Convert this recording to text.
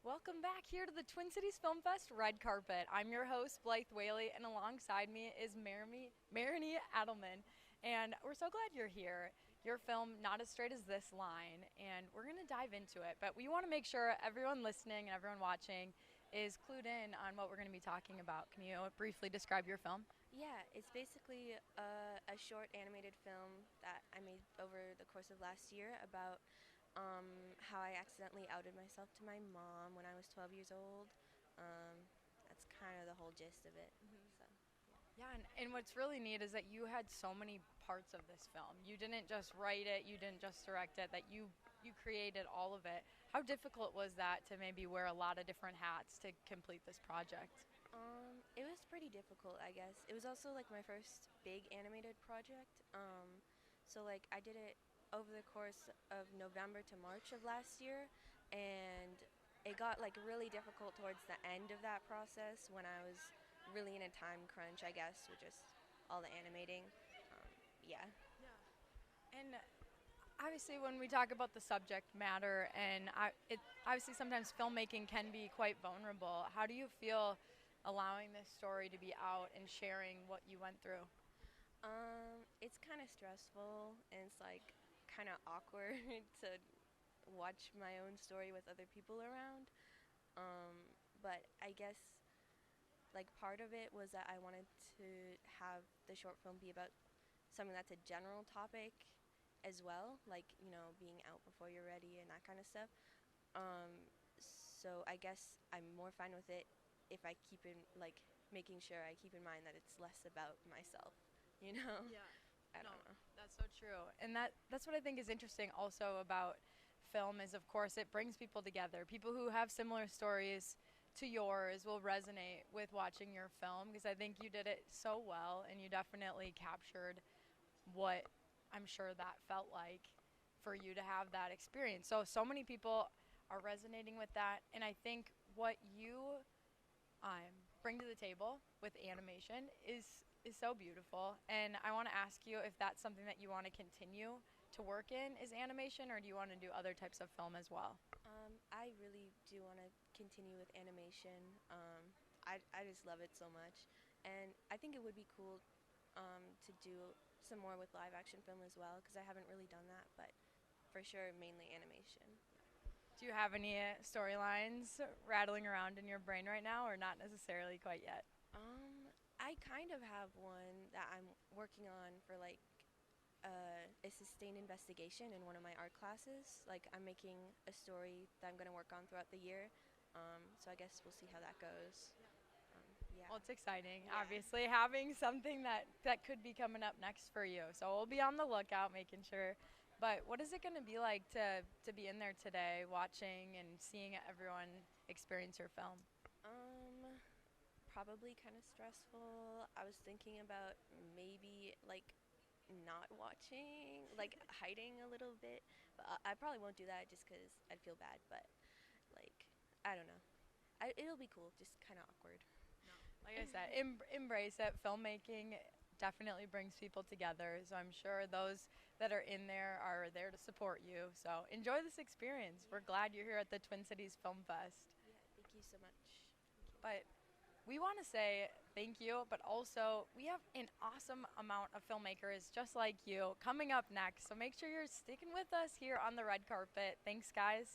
Welcome back here to the Twin Cities Film Fest Red Carpet. I'm your host, Blythe Whaley, and alongside me is Marigny Adelman. And we're so glad you're here. Your film, Not as Straight as This Line, and we're going to dive into it. But we want to make sure everyone listening and everyone watching is clued in on what we're going to be talking about. Can you briefly describe your film? Yeah, it's basically a short animated film that I made over the course of last year about how I accidentally outed myself to my mom when I was 12 years old. Um, that's kind of the whole gist of it. So, Yeah, and what's really neat is that you had so many parts of this film. You didn't just write it, you didn't just direct it, that you created all of it. How difficult was that to maybe wear a lot of different hats to complete this project? it was pretty difficult, I guess. It was also like my first big animated project. So like I did it over the course of November to March of last year, and it got like really difficult towards the end of that process when I was really in a time crunch, I guess, with just all the animating. Yeah. And obviously, when we talk about the subject matter, obviously sometimes filmmaking can be quite vulnerable. How do you feel allowing this story to be out and sharing what you went through? It's kind of stressful and it's like kind of awkward to watch my own story with other people around. Um, but I guess like part of it was that I wanted to have the short film be about something that's a general topic as well, like being out before you're ready and that kind of stuff. Um, so I guess I'm more fine with it if I keep in like making sure I keep in mind that it's less about myself, you know. Yeah. I No, don't know. that's so true. And that's what I think is interesting also about film is of course it brings people together. People who have similar stories to yours will resonate with watching your film because I think you did it so well and you definitely captured what I'm sure that felt like for you to have that experience. So many people are resonating with that and I think what you bring to the table with animation is so beautiful. And I want to ask you if that's something that you want to continue to work in is animation, or do you want to do other types of film as well? I really do want to continue with animation. I just love it so much, and I think it would be cool to do some more with live action film as well because I haven't really done that, but for sure mainly animation. Do you have any storylines rattling around in your brain right now, or not necessarily quite yet? Um, I kind of have one that I'm working on for like a sustained investigation in one of my art classes. Like I'm making a story that I'm going to work on throughout the year. So I guess we'll see how that goes. Yeah. Well, it's exciting, Yeah. obviously, having something that could be coming up next for you. So we'll be on the lookout, making sure. But what is it going to be like to be in there today, watching and seeing everyone experience your film? Um, Probably kind of stressful. I was thinking about maybe like not watching, like hiding a little bit. But I probably won't do that just because I'd feel bad. But like, I don't know. It'll be cool, just kind of awkward. Like I said, embrace it. Filmmaking definitely brings people together. So I'm sure those that are in there are there to support you. So enjoy this experience. We're Yeah. glad you're here at the Twin Cities Film Fest. Yeah. Thank you so much. Thank you. But we want to say thank you, but also we have an awesome amount of filmmakers just like you coming up next. So make sure you're sticking with us here on the red carpet. Thanks, guys.